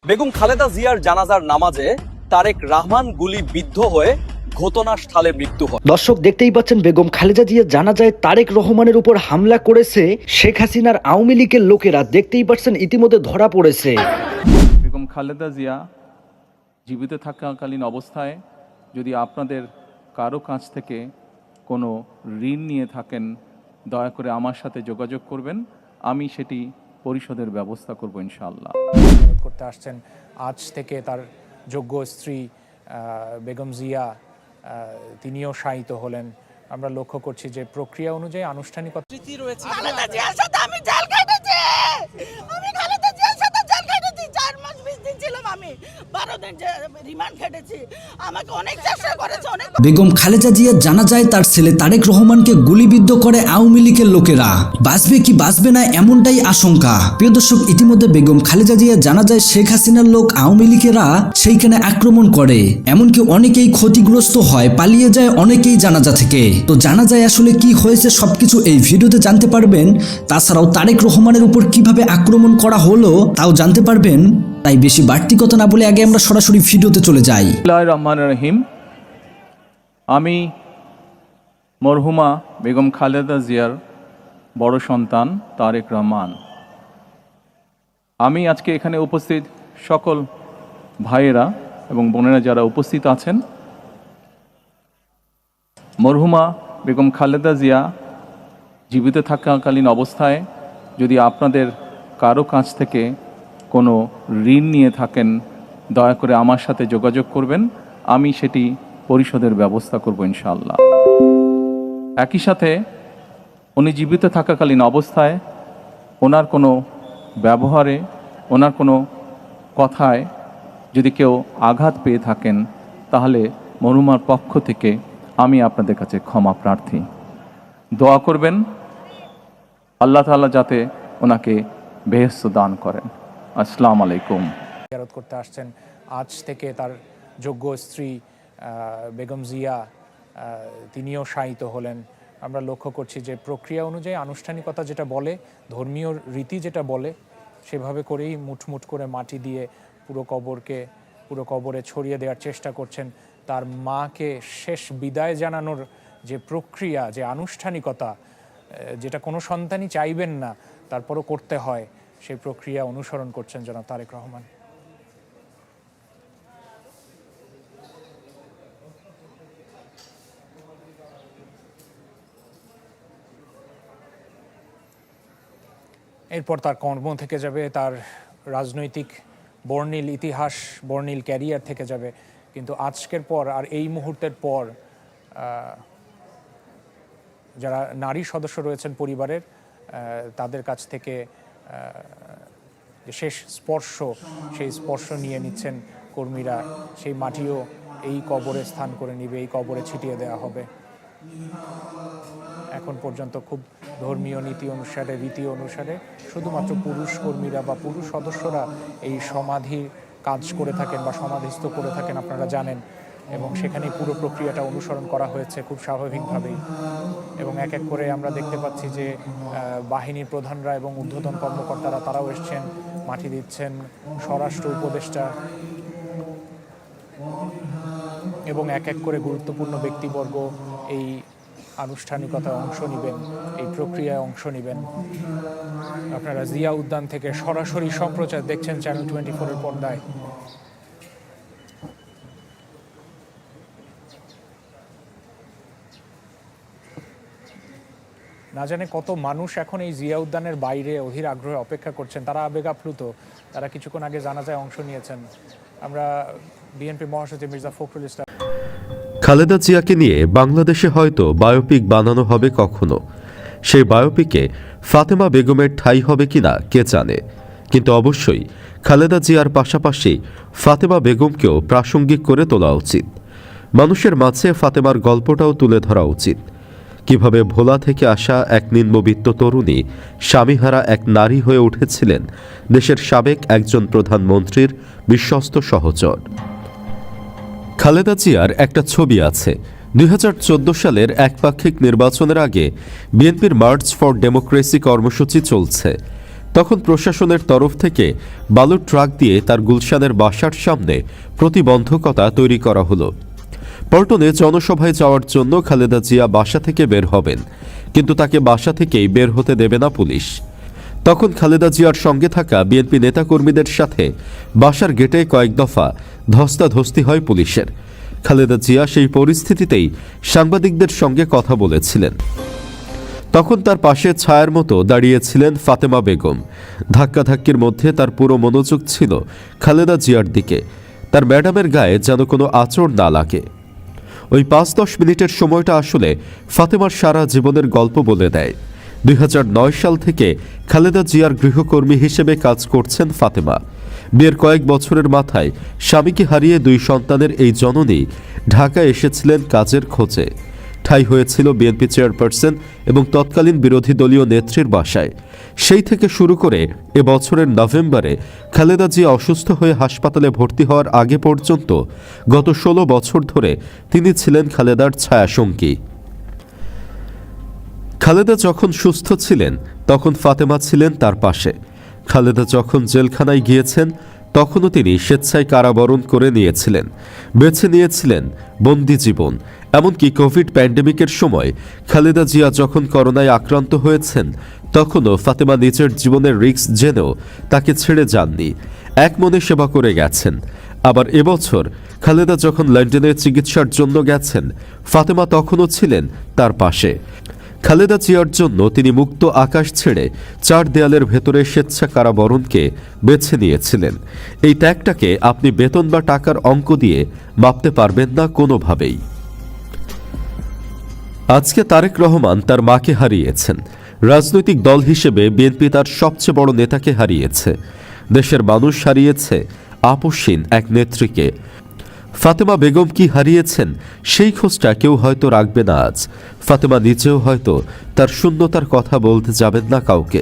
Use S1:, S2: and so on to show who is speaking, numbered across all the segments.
S1: বেগম খালেদা জিয়ার জানাজার নামাজে তারেক রহমান গুলিবিদ্ধ হয়ে ঘটনাস্থলে মৃত্যু হয়।
S2: দর্শক দেখতেই পাচ্ছেন বেগম খালেদা জিয়ার জানাজায় তারেক রহমানের উপর হামলা করেছে শেখ হাসিনার আওয়ামী লীগের লোকেরা। দেখতেই পাচ্ছেন ইতিমধ্যে ধরা পড়েছে।
S3: বেগম খালেদা জিয়া জীবিত থাকাকালীন অবস্থায় যদি আপনাদের কারো কাছ থেকে কোনো ঋণ নিয়ে থাকেন, দয়া করে আমার সাথে যোগাযোগ করবেন, আমি সেটি পরিশোধের ব্যবস্থা করব ইনশাআল্লাহ।
S4: করতে আসছেন আজ থেকে তার যোগ্য স্ত্রী বেগম জিয়া, তিনিও শায়িত হলেন। আমরা লক্ষ্য করছি যে প্রক্রিয়া অনুযায়ী আনুষ্ঠানিকতা
S5: রয়েছে। খালেদা জিয়ার সাথে আমি জেল কেটেছি, আমি খালেদা জিয়ার সাথে জেল কেটেছি 4 মাস 20 দিন ছিলাম, আমি 12 দিন রিমান্ড কেটেছি। আমাকে অনেক চেষ্টা করেছে, অনেক।
S6: বেগম খালেদা জিয়ার জানাজায় তার ছেলে তারেক রহমানকে গুলিবিদ্ধ করে আওয়ামী লীগের লোকেরা। বাঁচবে কি বাঁচবে না এমনটাই আশঙ্কা। প্রিয় দর্শক, ইতিমধ্যে বেগম খালেদা জিয়ার জানাজায় শেখ হাসিনার লোক আওয়ামী লীগেরা সেইখানে আক্রমণ করে, এমনকি অনেকেই ক্ষতিগ্রস্ত হয়, পালিয়ে যায় অনেকেই জানাজা থেকে। তো জানাজায় আসলে কি হয়েছে সবকিছু এই ভিডিওতে জানতে পারবেন। তাছাড়াও তারেক রহমানের উপর কিভাবে আক্রমণ করা হলো তাও জানতে পারবেন। তাই বেশি বাড়তি কথা না বলে আগে আমরা সরাসরি ভিডিওতে চলে যাই।
S3: বিসমিল্লাহির রহমানির রহিম। আমি মরহুমা বেগম খালেদা জিয়ার বড় সন্তান তারেক রহমান। আমি আজকে এখানে উপস্থিত সকল ভাইয়েরা এবং বোনেরা যারা উপস্থিত আছেন, মরহুমা বেগম খালেদা জিয়া জীবিত থাকাকালীন অবস্থায় যদি আপনাদের কারো কাছ থেকে কোনো ঋণ নিয়ে থাকেন, দয়া করে আমার সাথে যোগাযোগ করবেন, আমি সেটি পরিশোধের ব্যবস্থা করব ইনশাআল্লাহ। একই সাথে উনি জীবিত থাকাকালীন অবস্থায় ওনার কোনো ব্যবহারে, ওনার কোনো কথায় যদি কেউ আঘাত পেয়ে থাকেন, তাহলে মরহুমার পক্ষ থেকে আমি আপনাদের কাছে ক্ষমা প্রার্থী। দোয়া করবেন আল্লাহ তাআলা যাতে ওনাকে বেহেশত দান করেন। আসসালামু আলাইকুম।
S4: জিয়ারত করতে আসছেন আজ থেকে তার যোগ্য স্ত্রী বেগম জিয়া, তিনিও শায়িত হলেন। আমরা লক্ষ্য করছি যে প্রক্রিয়া অনুযায়ী আনুষ্ঠানিকতা যেটা বলে, ধর্মীয় রীতি যেটা বলে, সেভাবে করেই মুঠমুঠ করে মাটি দিয়ে পুরো কবরে ছড়িয়ে দেওয়ার চেষ্টা করছেন। তার মাকে শেষ বিদায় জানানোর যে প্রক্রিয়া, যে আনুষ্ঠানিকতা, যেটা কোনো সন্তানই চাইবেন না, তারপরও করতে হয়, সেই প্রক্রিয়া অনুসরণ করছেন জনাব তারেক রহমান। এরপর তার কর্ম থেকে যাবে, তার রাজনৈতিক বর্ণিল ইতিহাস, বর্ণিল ক্যারিয়ার থেকে যাবে। কিন্তু আজকের পর আর এই মুহূর্তের পর যারা নারী সদস্য রয়েছেন পরিবারের, তাদের কাছ থেকে শেষ স্পর্শ, সেই স্পর্শ নিয়ে নিচ্ছেন কর্মীরা। সেই মাটিও এই কবরে স্থান করে নিবে, এই কবরে ছিটিয়ে দেওয়া হবে। এখন পর্যন্ত খুব ধর্মীয় নীতি অনুসারে, রীতি অনুসারে শুধুমাত্র পুরুষ কর্মীরা বা পুরুষ সদস্যরা এই সমাধির কাজ করে থাকেন বা সমাধিস্থ করে থাকেন, আপনারা জানেন। এবং সেখানে পুরো প্রক্রিয়াটা অনুসরণ করা হয়েছে খুব স্বাভাবিকভাবেই। এবং এক এক করে আমরা দেখতে পাচ্ছি যে বাহিনীর প্রধানরা এবং ঊর্ধ্বতন কর্মকর্তারা তারাও এসছেন, মাটি দিচ্ছেন, স্বরাষ্ট্র উপদেষ্টা এবং এক এক করে গুরুত্বপূর্ণ ব্যক্তিবর্গ এই আনুষ্ঠানিকতায় অংশ নেবেন, এই প্রক্রিয়ায় অংশ নেবেন। আপনারা জিয়া উদ্যান থেকে সরাসরি সম্প্রচার দেখছেন চ্যানেল 24 এর পর্দায়। না জানে কত মানুষ এখন এই জিয়া উদ্যানের বাইরে অধীর আগ্রহে অপেক্ষা করছেন। তারা আবেগাপ্লুত, তারা কিছুক্ষণ আগে জানাজায় অংশ নিয়েছেন। আমরা বিএনপি মহাসচিব মির্জা ফখরুল ইসলাম।
S7: খালেদা জিয়াকে নিয়ে বাংলাদেশে হয়তো বায়োপিক বানানো হবে কখনো। সেই বায়োপিকে ফাতেমা বেগমের ঠাঁই হবে কিনা কে জানে, কিন্তু অবশ্যই খালেদা জিয়ার পাশাপাশি ফাতেমা বেগমকেও প্রাসঙ্গিক করে তোলা উচিত। মানুষের মাঝে ফাতেমার গল্পটাও তুলে ধরা উচিত। কিভাবে ভোলা থেকে আসা এক নিম্নবিত্ত তরুণী স্বামীহারা এক নারী হয়ে উঠেছিলেন দেশের সাবেক একজন প্রধানমন্ত্রীর বিশ্বস্ত সহচর। খালেদা জিয়ার একটা ছবি আছে। 2014 সালের একপাক্ষিক নির্বাচনের আগে বিএনপির মার্চ ফর ডেমোক্রেসি কর্মসূচি চলছে। তখন প্রশাসনের তরফ থেকে বালুর ট্রাক দিয়ে তার গুলশানের বাসার সামনে প্রতিবন্ধকতা তৈরি করা হলো। পল্টনে জনসভায় যাওয়ার জন্য খালেদা জিয়া বাসা থেকে বের হবেন, কিন্তু তাকে বাসা থেকেই বের হতে দেবে না পুলিশ। তখন খালেদা জিয়ার সঙ্গে থাকা বিএনপি নেতাকর্মীদের সাথে বাসার গেটে কয়েক দফা ধস্তাধস্তি হয় পুলিশের। খালেদা জিয়া সেই পরিস্থিতিতেই সাংবাদিকদের সঙ্গে কথা বলেছিলেন। তখন তার পাশে ছায়ার মতো দাঁড়িয়েছিলেন ফাতেমা বেগম। ধাক্কাধাক্কির মধ্যে তার পুরো মনোযোগ ছিল খালেদা জিয়ার দিকে। তার ম্যাডামের গায়ে যেন কোনো আঁচড় না লাগে। ওই 5-10 মিনিটের সময়টা আসলে ফাতেমার সারা জীবনের গল্প বলে দেয়। 2009 সাল থেকে খালেদা জিয়ার গৃহকর্মী হিসেবে কাজ করছেন ফাতেমা। বিয়ের কয়েক বছরের মাথায় স্বামীকে হারিয়ে 2 সন্তানের এই জননী ঢাকায় এসেছিলেন কাজের খোঁজে। ঠাঁই হয়েছিল বিএনপি চেয়ারপারসন এবং তৎকালীন বিরোধী দলীয় নেত্রীর বাসায়। সেই থেকে শুরু করে এবছরের নভেম্বরে খালেদা জিয়া অসুস্থ হয়ে হাসপাতালে ভর্তি হওয়ার আগে পর্যন্ত গত 16 বছর ধরে তিনি ছিলেন খালেদার ছায়াসঙ্গী। খালেদা যখন সুস্থ ছিলেন তখন ফাতেমা ছিলেন তার পাশে। খালেদা যখন জেলখানায় গিয়েছেন তখনও তিনি স্বেচ্ছায় কারাবরণ করে নিয়েছিলেন, বেছে নিয়েছিলেন বন্দি জীবন। এমনকি কোভিড প্যান্ডেমিকের সময় খালেদা জিয়া যখন করোনায় আক্রান্ত হয়েছেন তখনও ফাতেমা নিজের জীবনের রিস্ক জেনেও তাকে ছেড়ে যাননি, এক মনে সেবা করে গেছেন। আবার এবছর খালেদা যখন লন্ডনে চিকিৎসার জন্য গেছেন ফাতেমা তখনও ছিলেন তার পাশে। খালেদা জিয়ার জন্য তিনি মুক্ত আকাশ ছেড়ে 4 দেয়ালের ভেতরে স্বেচ্ছা কারাবরণকে বেছে নিয়েছিলেন। এই ত্যাগটাকে আপনি বেতন বা টাকার অঙ্ক দিয়ে মাপতে পারবেন না কোনোভাবেই। আজকে তারেক রহমান তার মাকে হারিয়েছেন। রাজনৈতিক দল হিসেবে বিএনপি তার সবচেয়ে বড় নেতাকে হারিয়েছে। দেশের মানুষ হারিয়েছে আপসহীন এক নেত্রীকে। ফাতেমা বেগম কি হারিয়েছেন সেই খোঁজটা কেউ হয়তো রাখবে না আজ। ফাতেমা নিজেও হয়তো তার শূন্যতার কথা বলতে যাবেন না কাউকে,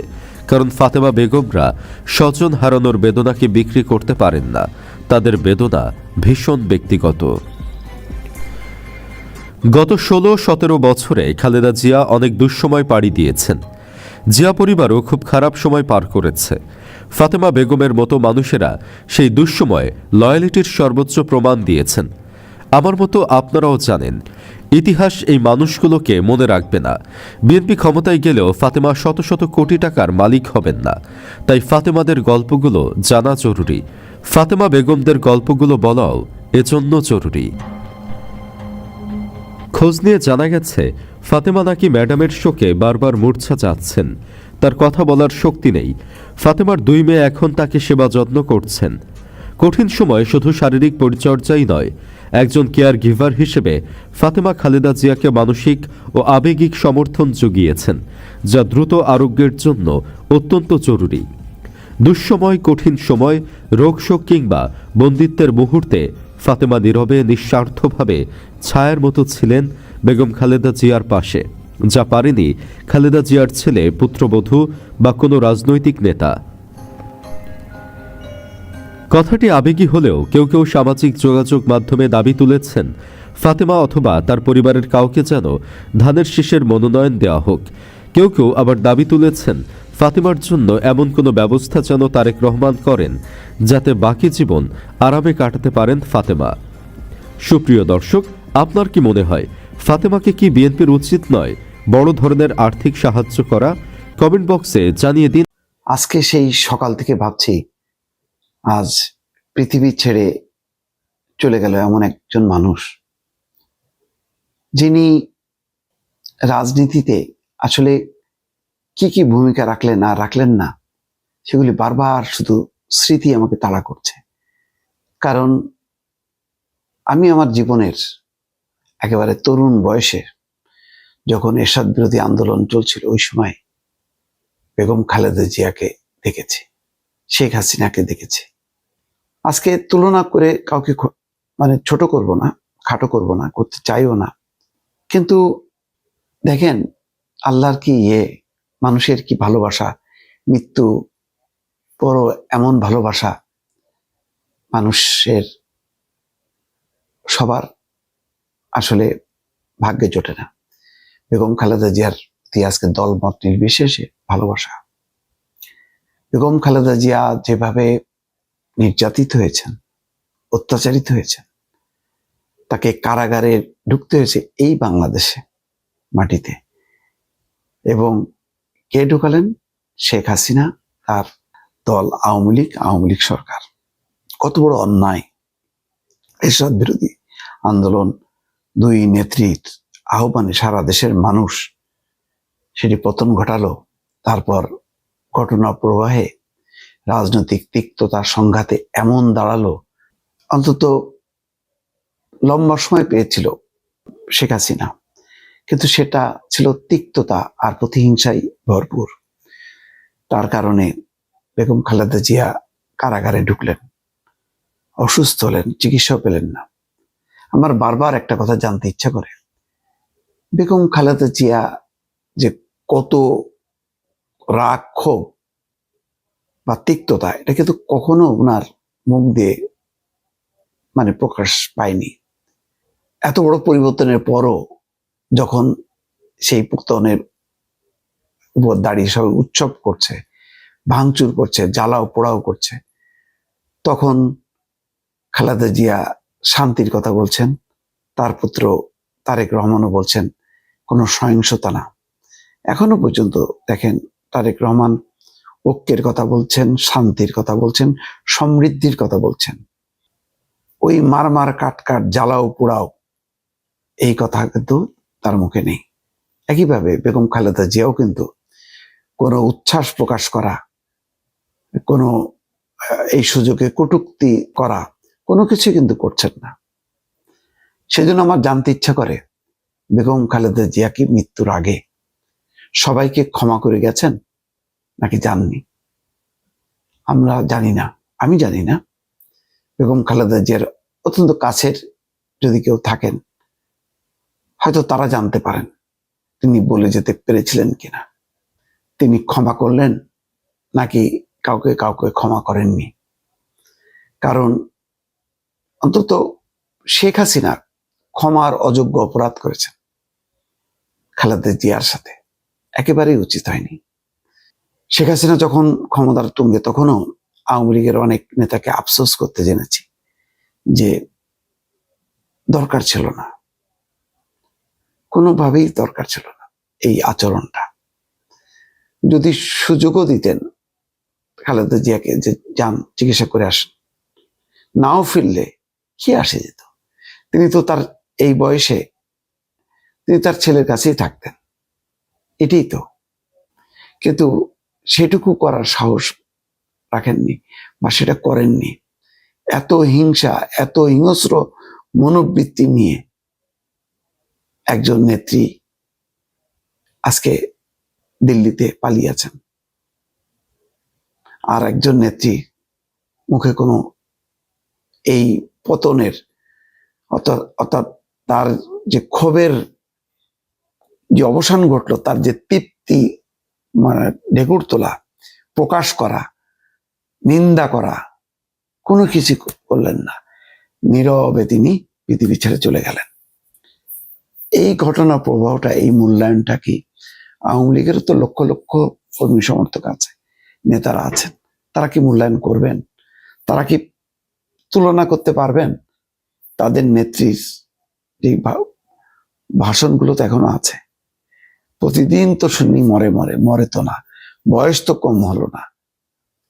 S7: কারণ ফাতেমা বেগমরা স্বজন হারানোর বেদনাকে বিক্রি করতে পারেন না। তাদের বেদনা ভীষণ ব্যক্তিগত। গত 16-17 বছরে খালেদা জিয়া অনেক দুঃসময় পাড়ি দিয়েছেন। জিয়া পরিবারও খুব খারাপ সময় পার করেছে। ফাতেমা বেগমের মতো মানুষেরা সেই দুঃসময়ে লয়ালিটির সর্বোচ্চ প্রমাণ দিয়েছেন। আমার মতো আপনারাও জানেন, ইতিহাস এই মানুষগুলোকে মনে রাখবে না। বিএনপি ক্ষমতায় গেলেও ফাতেমা শত শত কোটি টাকার মালিক হবেন না। তাই ফাতেমাদের গল্পগুলো জানা জরুরি, ফাতেমা বেগমদের গল্পগুলো বলাও এজন্য জরুরি। খোঁজ নিয়ে জানা গেছে ফাতেমা নাকি ম্যাডামের শোকে বারবার মূর্ছা যাচ্ছেন। তার কথা বলার শক্তি নেই। ফাতেমার 2 মেয়ে এখন তাকে সেবা যত্ন করছেন। কঠিন সময় শুধু শারীরিক পরিচর্যাই নয়, একজন কেয়ার গিভার হিসেবে ফাতেমা খালেদা জিয়াকে মানসিক ও আবেগিক সমর্থন জুগিয়েছেন, যা দ্রুত আরোগ্যের জন্য অত্যন্ত জরুরি। দুঃসময়, কঠিন সময়, রোগশোক কিংবা বন্দিত্বের মুহূর্তে ফাতেমা নীরবে নিঃস্বার্থভাবে ছায়ার মতো ছিলেন বেগম খালেদা জিয়ার পাশে, যা পারেনি খালেদা জিয়ার ছেলে, পুত্রবধূ বা কোনো রাজনৈতিক নেতা। কথাটি আবেগী হলেও কেউ কেউ সামাজিক যোগাযোগ মাধ্যমে দাবি তুলেছেন ফাতেমা অথবা তার পরিবারের কাউকে যেন ধানের শীষের মনোনয়ন দেওয়া হোক। কেউ কেউ আবার দাবি তুলেছেন ফাতেমার জন্য এমন কোনো ব্যবস্থা যেন তারেক রহমান করেন যাতে বাকি জীবন আরামে কাটাতে পারেন ফাতেমা। সুপ্রিয় দর্শক, আপনার কি মনে হয় ফাতেমাকে কি বিএনপির উচিত নয় বড় ধরনের আর্থিক সাহায্য করা? কমেন্ট বক্সে জানিয়ে দিন।
S8: আজকে সেই সকাল থেকে ভাবছি, আজ পৃথিবী ছেড়ে চলে গেল এমন একজন মানুষ যিনি রাজনীতিতে আসলে কি কি ভূমিকা রাখলেন আর রাখলেন না সেগুলি বারবার শুধু স্মৃতি আমাকে তাড়া করছে। কারণ আমি আমার জীবনের একেবারে তরুণ বয়সে যখন এরশাদ বিরোধী আন্দোলন চলছিল ওই সময় বেগম খালেদা জিয়াকে দেখেছি, শেখ হাসিনাকে দেখেছি। আজকে তুলনা করে কাউকে ছোট করব না, খাটো করব না, করতে চাইও না। কিন্তু দেখেন আল্লাহর কি মানুষের কি ভালোবাসা, মৃত্যু বড় এমন ভালোবাসা মানুষের সবার আসলে ভাগ্যে জোটে না। বেগম খালেদা জিয়ার আজকে দলমত নির্বিশেষে ভালোবাসা। বেগম খালেদা জিয়া যেভাবে নির্যাতিত হয়েছেন, অত্যাচারিত হয়েছেন, তাকে কারাগারে ঢুকতে হয়েছে এই বাংলাদেশে মাটিতে, এবং কে ঢুকালেন? শেখ হাসিনা, তার দল আওয়ামী লীগ সরকার। কত বড় অন্যায়! এরশাদ বিরোধী আন্দোলন, দুই নেত্রীর আহ্বানে সারা দেশের মানুষ সেটি পতন ঘটালো। তারপর ঘটনা প্রবাহে রাজনৈতিক তিক্ততার সংঘাতে এমন দাঁড়ালো, অন্তত লম্বা সময় পেয়েছিল শেখ হাসিনা, কিন্তু সেটা ছিল তিক্ততা আর প্রতিহিংসায় ভরপুর। তার কারণে বেগম খালেদা জিয়া কারাগারে ঢুকলেন, অসুস্থ হলেন, চিকিৎসা পেলেন না। আমার বারবার একটা কথা জানতে ইচ্ছা করে, বেগম খালেদা জিয়া যে কত রাগ, ক্ষোভ বা তিক্ততা, এটা কিন্তু কখনো ওনার মুখ দিয়ে প্রকাশ পায়নি। এত বড় পরিবর্তনের পরও যখন সেই পতনের উপর দাঁড়িয়ে সবাই উৎসব করছে, ভাঙচুর করছে, জ্বালাও পোড়াও করছে, তখন খালেদা জিয়া শান্তির কথা বলছেন। তার পুত্র তারেক রহমানও বলছেন কোনো সহিংসতা না। এখনো পর্যন্ত দেখেন তারেক রহমান ঐক্যের কথা বলছেন, শান্তির কথা বলছেন, সমৃদ্ধির কথা বলছেন। ওই মার কাট জ্বালাও পোড়াও এই কথা কিন্তু তার মুখে নেই। একইভাবে বেগম খালেদা জিয়াও কিন্তু কোনো উচ্ছ্বাস প্রকাশ করা, কোনো এই সুযোগে কটূক্তি করা, কোনো কিছু কিন্তু করছেন না। সেজন্য আমার জানতে ইচ্ছা করে, বেগম খালেদা জিয়া কি মৃত্যুর আগে সবাইকে ক্ষমা করে গেছেন নাকি জাননি? আমরা জানি না, আমি জানি না। বেগম খালেদা জিয়ার অত্যন্ত কাছের যদি কেউ থাকেন, হয়তো তারা জানতে পারেন তিনি বলে যেতে পেরেছিলেন কিনা, তিনি ক্ষমা করলেন নাকি কাউকে ক্ষমা করেননি। কারণ অন্তত শেখ হাসিনা ক্ষমার অযোগ্য অপরাধ করেছেন, খালেদা জিয়ার সাথে একেবারেই উচিত হয়নি। শেখ হাসিনা যখন ক্ষমতার তুঙ্গে, তখনও আওয়ামী লীগের অনেক নেতাকে আফসোস করতে জেনেছি যে দরকার ছিল না, কোনোভাবেই দরকার ছিল না এই আচরণটা। যদি সুযোগও দিতেন খালেদা জিয়াকে যে যান চিকিৎসা করে আসেন, নাও ফিরলে কি আসে যেত? তিনি তো তার এই বয়সে তিনি তার ছেলের কাছেই থাকতেন, এটাই তো। কিন্তু সেটুকু করার সাহস রাখেননি বা সেটা করেননি। এত হিংসা, এত হিংস্র মনোবৃত্তি নিয়ে একজন নেত্রী আজকে দিল্লিতে পালিয়ে আছেন, আর একজন নেত্রী মুখে কোনো এই পতনের অর্থাৎ তার যে ক্ষোভের যে অবসান ঘটলো, তার যে তৃপ্তি ঢেকুর তোলা, প্রকাশ করা, নিন্দা করা, কোনো কিছু করলেন না। নীরবে তিনি পৃথিবী ছেড়ে চলে গেলেন। এই ঘটনা প্রবাহটা, এই মূল্যায়নটা কি আওয়ামী লীগের তো লক্ষ লক্ষ কর্মী সমর্থক আছে, নেতারা আছেন, তারা কি মূল্যায়ন করবেন? তারা কি তুলনা করতে পারবেন? তাদের নেত্রীর যে ভাষণগুলো তো এখনো আছে, প্রতিদিন তো শুনি মরে তো না, বয়স তো কম হলো না,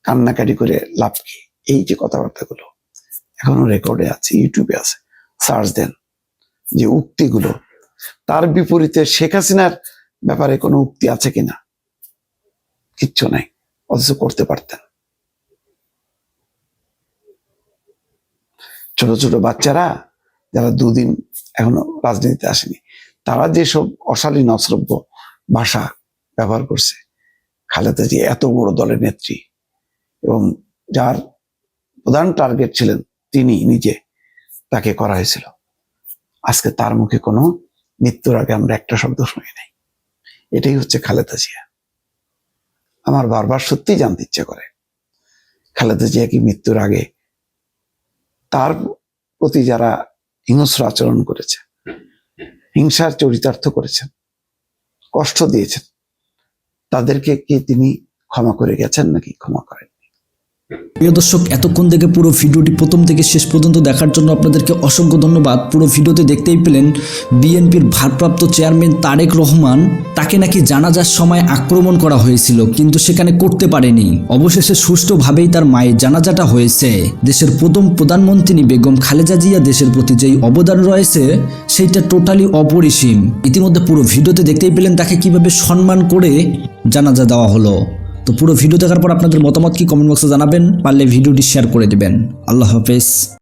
S8: কান্নাকাটি করে লাভ কি? এই যে কথাবার্তাগুলো এখনো রেকর্ডে আছে, ইউটিউবে আছে, সার্চ দেন। যে উক্তিগুলো, তার বিপরীতে শেখ হাসিনার ব্যাপারে কোনো উক্তি আছে কিনা? কিচ্ছু নাই, অথচ করতে পারতেন। ছোট ছোট বাচ্চারা যারা দুদিন এখনো রাজনীতিতে আসেনি, তারা যেসব অশালীন অশ্রব্য ভাষা ব্যবহার করছে, খালেদা জিয়া এত বড় দলের নেত্রী এবং যার প্রধান টার্গেট ছিলেন তিনি নিজে, তাকে করা হয়েছিল। আজকে তার মুখে কোনো মৃত্যুর আগে আমরা একটা শব্দ শুনি নাই। এটাই হচ্ছে খালেদা জিয়া। আমার বারবার সত্যি জানতে ইচ্ছে করে, খালেদা জিয়া কি মৃত্যুর আগে তার প্রতি যারা হিংস্র আচরণ করেছে, হিংসার চরিতার্থ করেছেন, কষ্ট দিয়েছেন, তাদেরকে কি তিনি ক্ষমা করে গেছেন নাকি ক্ষমা করেন।
S6: প্রিয় দর্শক, এতক্ষণ থেকে পুরো ভিডিওটি প্রথম থেকে শেষ পর্যন্ত দেখার জন্য আপনাদেরকে অসংখ্য ধন্যবাদ। পুরো ভিডিওতে দেখতেই পেলেন বিএনপির ভারপ্রাপ্ত চেয়ারম্যান তারেক রহমান, তাকে নাকি জানাজার সময় আক্রমণ করা হয়েছিল, কিন্তু সেখানে করতে পারেনি। অবশেষে সুষ্ঠুভাবেই তার মায়ের জানাজাটা হয়েছে। দেশের প্রথম প্রধানমন্ত্রী বেগম খালেদা জিয়া দেশের প্রতি যেই অবদান রয়েছে সেইটা টোটালি অপরিসীম। ইতিমধ্যে পুরো ভিডিওতে দেখতেই পেলেন তাকে কিভাবে সম্মান করে জানাজা দেওয়া হলো। তো পুরো ভিডিও দেখার পর আপনাদের মতামত কি কমেন্ট বক্সে জানাবেন, পারলে ভিডিওটি শেয়ার করে দিবেন। আল্লাহ হাফেজ।